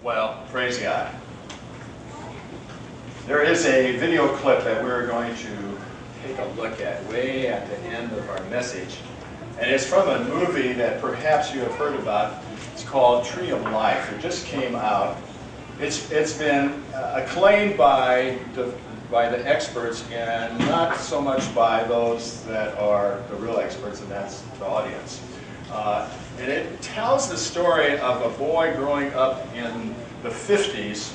Well, praise God. There is a video clip that we're going to take a look at way at the end of our message. And it's from a movie that perhaps you have heard about. It's called Tree of Life. It just came out. It's been acclaimed by the experts and not so much by those that are the real experts, and that's the audience. And it tells the story of a boy growing up in the 50s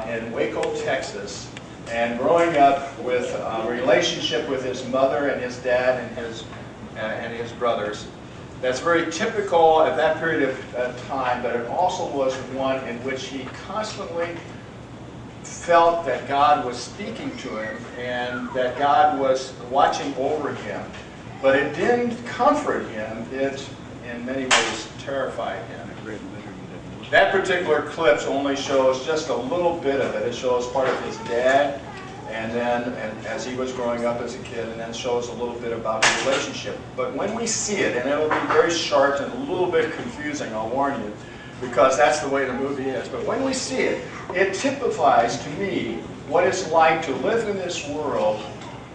in Waco, Texas, and growing up with a relationship with his mother and his dad and his brothers. That's very typical at that period of time, but it also was one in which he constantly felt that God was speaking to him and that God was watching over him. But it didn't comfort him. It, in many ways, terrified him. That particular clip only shows just a little bit of it. It shows part of his dad, and as he was growing up as a kid, and then shows a little bit about the relationship. But when we see it, and it'll be very short and a little bit confusing, I'll warn you, because that's the way the movie is. But when we see it, it typifies to me what it's like to live in this world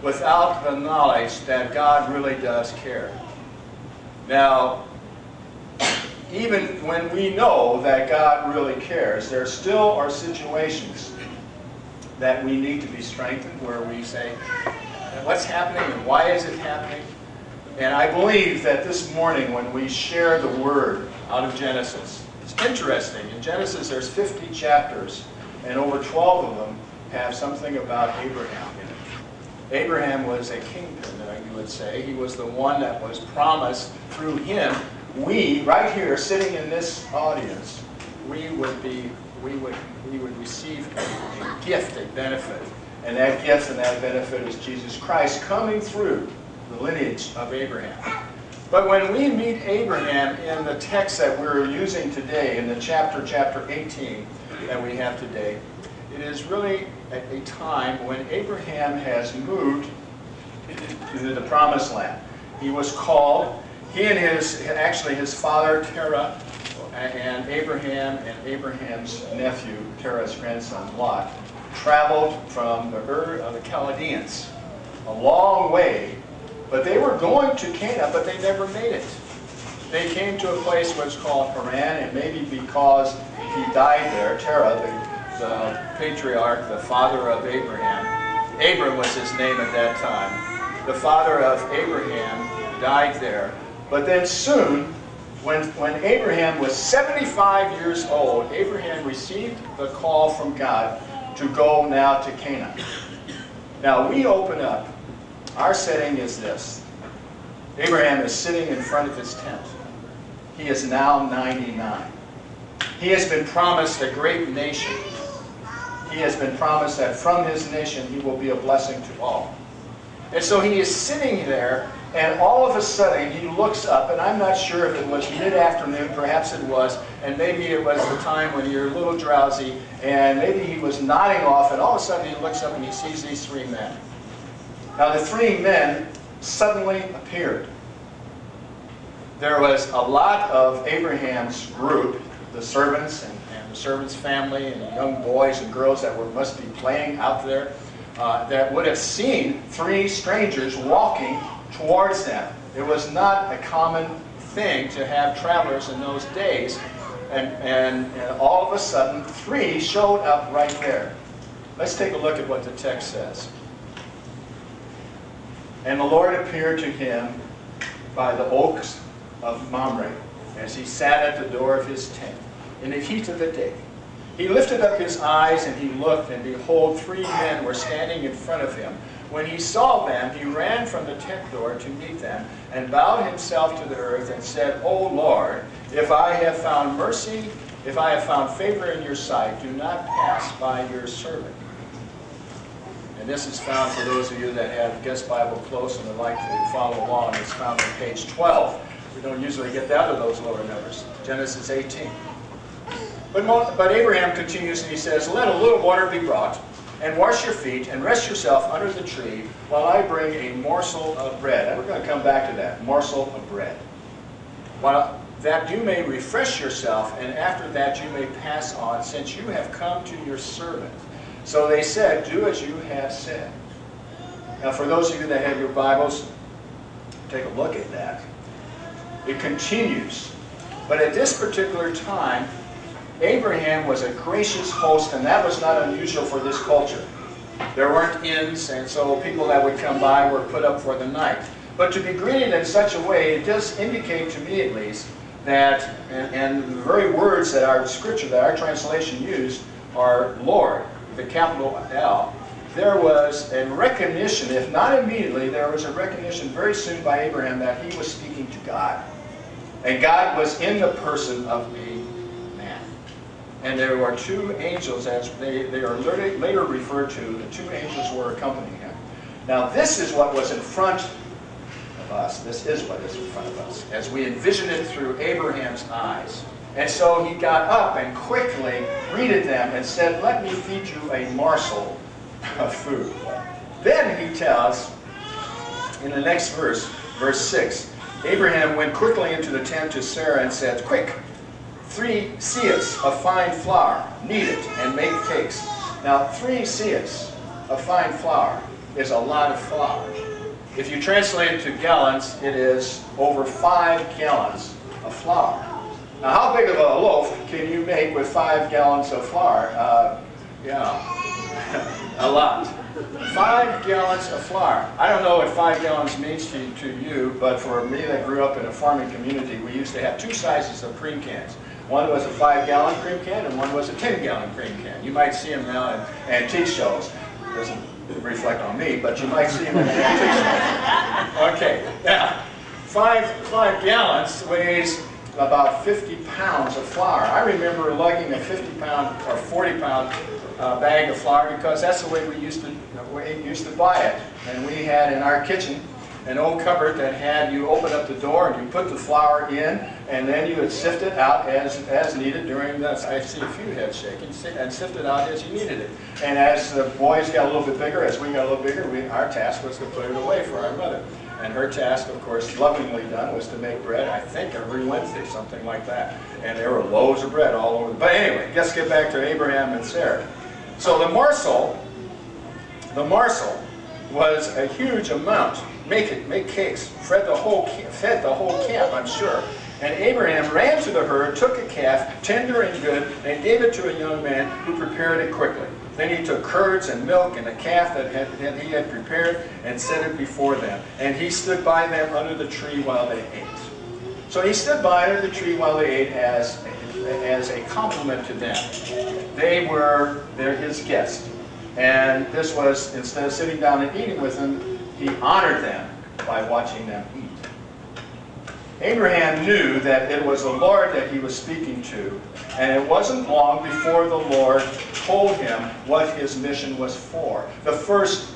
without the knowledge that God really does care. Now, even when we know that God really cares, there still are situations that we need to be strengthened, where we say, what's happening and why is it happening? And I believe that this morning when we share the word out of Genesis, it's interesting. In Genesis there's 50 chapters, and over 12 of them have something about Abraham in it. Abraham was a kingpin, you would say. He was the one that was promised through him. We, right here, sitting in this audience, we would receive a gift, a benefit. And that gift and that benefit is Jesus Christ coming through the lineage of Abraham. But when we meet Abraham in the text that we're using today, in the chapter 18 that we have today, it is really a time when Abraham has moved to the promised land. He was called. He and his father Terah and Abraham's nephew, Terah's grandson Lot, traveled from the Ur of the Chaldeans a long way, but they were going to Canaan, but they never made it. They came to a place which was called Haran, and maybe because he died there, Terah, the patriarch, the father of Abraham, Abram was his name at that time, the father of Abraham died there. But then soon, when Abraham was 75 years old, Abraham received the call from God to go now to Canaan. Now we open up. Our setting is this. Abraham is sitting in front of his tent. He is now 99. He has been promised a great nation. He has been promised that from his nation he will be a blessing to all. And so he is sitting there, and all of a sudden he looks up, and I'm not sure if it was mid-afternoon, perhaps it was, and maybe it was the time when you're a little drowsy, and maybe he was nodding off, and all of a sudden he looks up and he sees these three men. Now the three men suddenly appeared. There was a lot of Abraham's group, the servants and the servants' family and the young boys and girls that must be playing out there, that would have seen three strangers walking towards them. It was not a common thing to have travelers in those days, and all of a sudden three showed up right there. Let's take a look at what the text says. And the Lord appeared to him by the oaks of Mamre as he sat at the door of his tent in the heat of the day. He lifted up his eyes and he looked, and behold, three men were standing in front of him. When he saw them, he ran from the tent door to meet them, and bowed himself to the earth, and said, O Lord, if I have found mercy, if I have found favor in your sight, do not pass by your servant. And this is found for those of you that have Guest Bible close and would like to follow along. It's found on page 12. We don't usually get that of those lower numbers. Genesis 18. But Abraham continues and he says, let a little water be brought, and wash your feet, and rest yourself under the tree, while I bring a morsel of bread. And we're going to come back to that, morsel of bread. While that you may refresh yourself, and after that you may pass on, since you have come to your servant. So they said, do as you have said. Now for those of you that have your Bibles, take a look at that. It continues. But at this particular time, Abraham was a gracious host, and that was not unusual for this culture. There weren't inns, and so people that would come by were put up for the night. But to be greeted in such a way, it does indicate to me at least that, and the very words that our scripture, that our translation used, are Lord, the capital L. There was a recognition, if not immediately, there was a recognition very soon by Abraham that he was speaking to God. And God was in the person of a man. And there were two angels, as they are later referred to, the two angels were accompanying him. Now this is what was in front of us. This is what is in front of us, as we envision it through Abraham's eyes. And so he got up and quickly greeted them and said, let me feed you a morsel of food. Then he tells, in the next verse, verse 6, Abraham went quickly into the tent to Sarah and said, quick, 3 seahs of fine flour, knead it and make cakes. Now 3 seahs of fine flour is a lot of flour. If you translate it to gallons, it is over 5 gallons of flour. Now how big of a loaf can you make with 5 gallons of flour? A lot. 5 gallons of flour. I don't know what 5 gallons means to you, but for me that grew up in a farming community, we used to have 2 sizes of cream cans. One was a 5-gallon cream can and one was a 10-gallon cream can. You might see them now in antique shows. It doesn't reflect on me, but you might see them in antique shows. Okay, now 5 gallons weighs about 50 pounds of flour. I remember lugging a 50-pound or 40-pound bag of flour because that's the way we used to buy it. And we had in our kitchen an old cupboard that had, you open up the door and you put the flour in, and then you would sift it out as needed during the, I see a few heads shaking, and sift it out as you needed it. And as the boys got a little bit bigger, as we got a little bigger, our task was to put it away for our mother. And her task, of course, lovingly done, was to make bread, I think every Wednesday, something like that. And there were loaves of bread all over. But anyway, let's get back to Abraham and Sarah. So the morsel was a huge amount. Make cakes, fed the whole camp, I'm sure. And Abraham ran to the herd, took a calf, tender and good, and gave it to a young man who prepared it quickly. Then he took curds and milk and a calf that he had prepared and set it before them. And he stood by them under the tree while they ate. So he stood by under the tree while they ate as a compliment to them. They're his guests. And this was, instead of sitting down and eating with them, he honored them by watching them eat. Abraham knew that it was the Lord that he was speaking to, and it wasn't long before the Lord told him what his mission was for. The first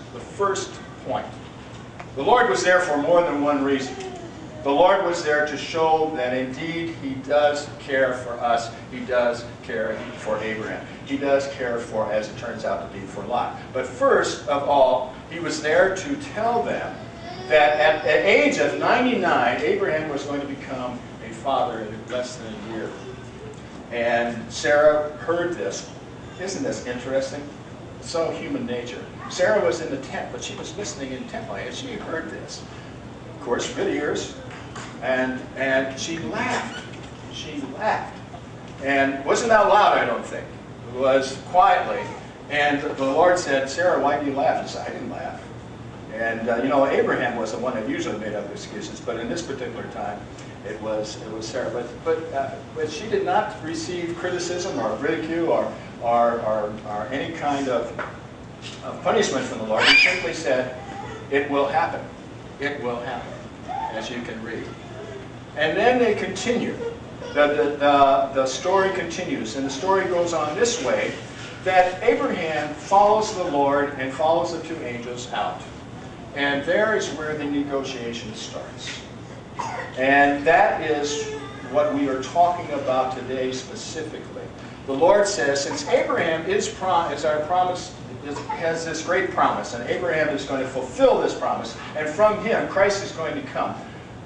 point. The Lord was there for more than one reason. The Lord was there to show that indeed he does care for us. He does care for Abraham. He does care for, as it turns out to be, for Lot. But first of all, he was there to tell them that at the age of 99, Abraham was going to become a father in less than a year. And Sarah heard this. Isn't this interesting? So human nature. Sarah was in the tent, but she was listening intently, and she heard this. Of course, good ears. And she laughed. She laughed. And wasn't out loud, I don't think. It was quietly. And the Lord said, Sarah, why do you laugh? She said, I didn't laugh. And you know, Abraham was the one that usually made up excuses, but in this particular time, it was Sarah. But she did not receive criticism or ridicule or any kind of punishment from the Lord. He simply said, it will happen. It will happen, as you can read. And then they continue. The story continues, and the story goes on this way, that Abraham follows the Lord and follows the two angels out. And there is where the negotiation starts. And that is what we are talking about today specifically. The Lord says, since Abraham has this great promise, and Abraham is going to fulfill this promise, and from him Christ is going to come,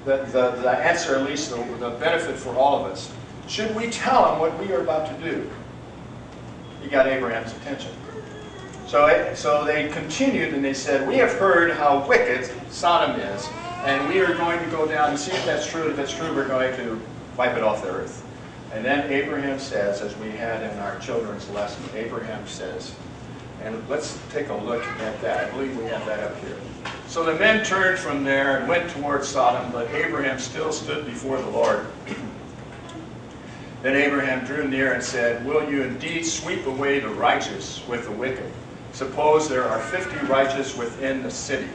the answer, at least the benefit for all of us. Should we tell him what we are about to do? He got Abraham's attention. So they continued and they said, we have heard how wicked Sodom is, and we are going to go down and see if that's true. If it's true, we're going to wipe it off the earth. And then Abraham says, as we had in our children's lesson, Abraham says, and let's take a look at that. I believe we have that up here. So the men turned from there and went towards Sodom, but Abraham still stood before the Lord. Then Abraham drew near and said, will you indeed sweep away the righteous with the wicked? Suppose there are 50 righteous within the city.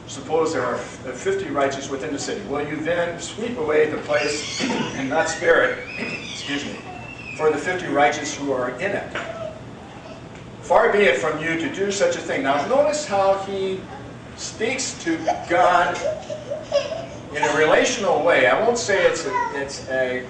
Suppose there are 50 righteous within the city. Will you then sweep away the place and not spare it, excuse me, for the 50 righteous who are in it? Far be it from you to do such a thing. Now notice how he speaks to God in a relational way. I won't say it's a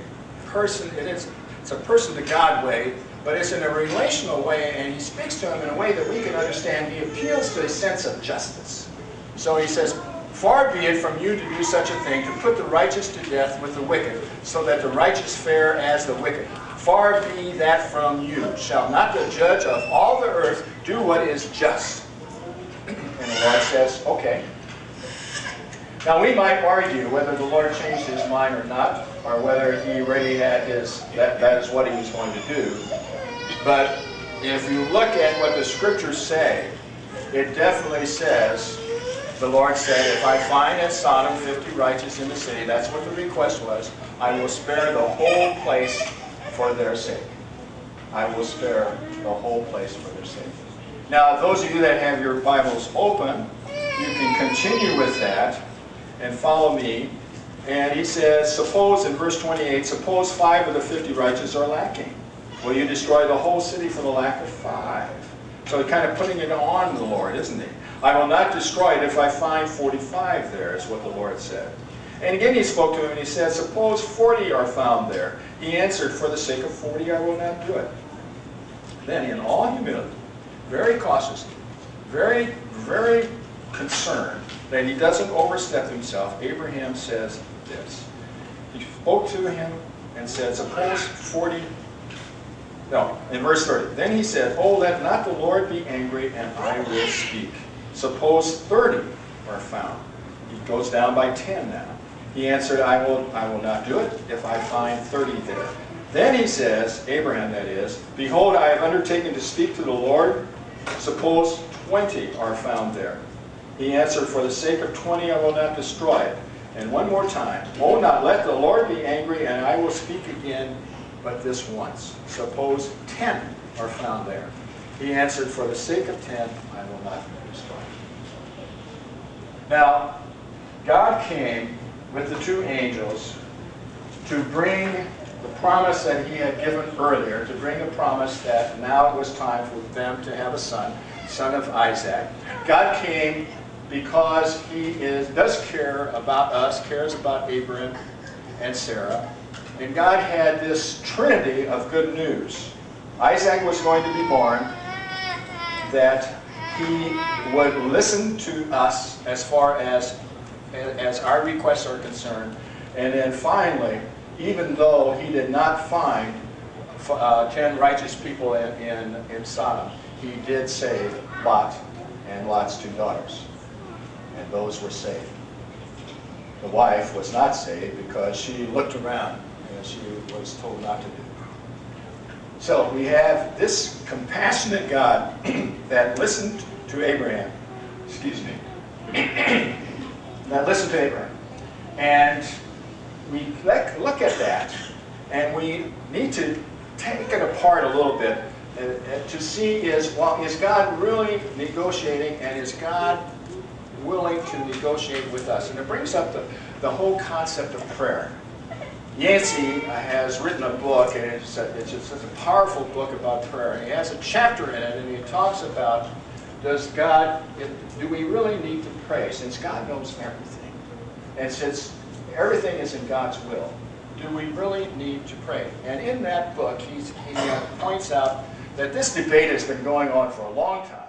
person, it's a person to God way, but it's in a relational way, and he speaks to him in a way that we can understand. He appeals to a sense of justice. So he says, far be it from you to do such a thing, to put the righteous to death with the wicked, so that the righteous fare as the wicked. Far be that from you. Shall not the judge of all the earth do what is just? And the Lord says, okay. Now we might argue whether the Lord changed his mind or not, or whether he already had that is what he was going to do. But if you look at what the scriptures say, it definitely says, the Lord said, if I find at Sodom 50 righteous in the city, that's what the request was, I will spare the whole place for their sake. I will spare the whole place for their sake. Now, those of you that have your Bibles open, you can continue with that and follow me. And he says, suppose, in verse 28, suppose 5 of the 50 righteous are lacking. Will you destroy the whole city for the lack of 5? So he's kind of putting it on the Lord, isn't he? I will not destroy it if I find 45 there, is what the Lord said. And again he spoke to him and he said, suppose 40 are found there. He answered, for the sake of 40 I will not do it. Then in all humility, very cautiously, very, very concerned that he doesn't overstep himself, Abraham says this. He spoke to him and said, suppose 40, no, in verse 30. Then he said, oh, let not the Lord be angry, and I will speak. Suppose 30 are found. He goes down by 10 now. He answered, I will not do it if I find 30 there. Then he says, Abraham that is, behold, I have undertaken to speak to the Lord. Suppose 20 are found there. He answered, for the sake of 20 I will not destroy it. And one more time, oh, not let the Lord be angry, and I will speak again, but this once. Suppose 10 are found there. He answered, for the sake of 10 I will not destroy it. Now, God came with the 2 angels to bring the promise that he had given earlier, to bring a promise that now it was time for them to have a son of Isaac. God came because he does care about us, cares about Abraham and Sarah. And God had this trinity of good news. Isaac was going to be born, that he would listen to us as far as our requests are concerned. And then finally, even though he did not find 10 righteous people in Sodom, he did save Lot and Lot's 2 daughters. And those were saved. The wife was not saved because she looked around and she was told not to do. So we have this compassionate God that listened to Abraham. Excuse me. That listened to Abraham. And we look at that, and we need to take it apart a little bit to see is God really negotiating, and is God willing to negotiate with us? And it brings up the whole concept of prayer. Yancey has written a book, and it's a powerful book about prayer. And he has a chapter in it, and he talks about, do we really need to pray? Since God knows everything, and since everything is in God's will, do we really need to pray? And in that book, he points out that this debate has been going on for a long time.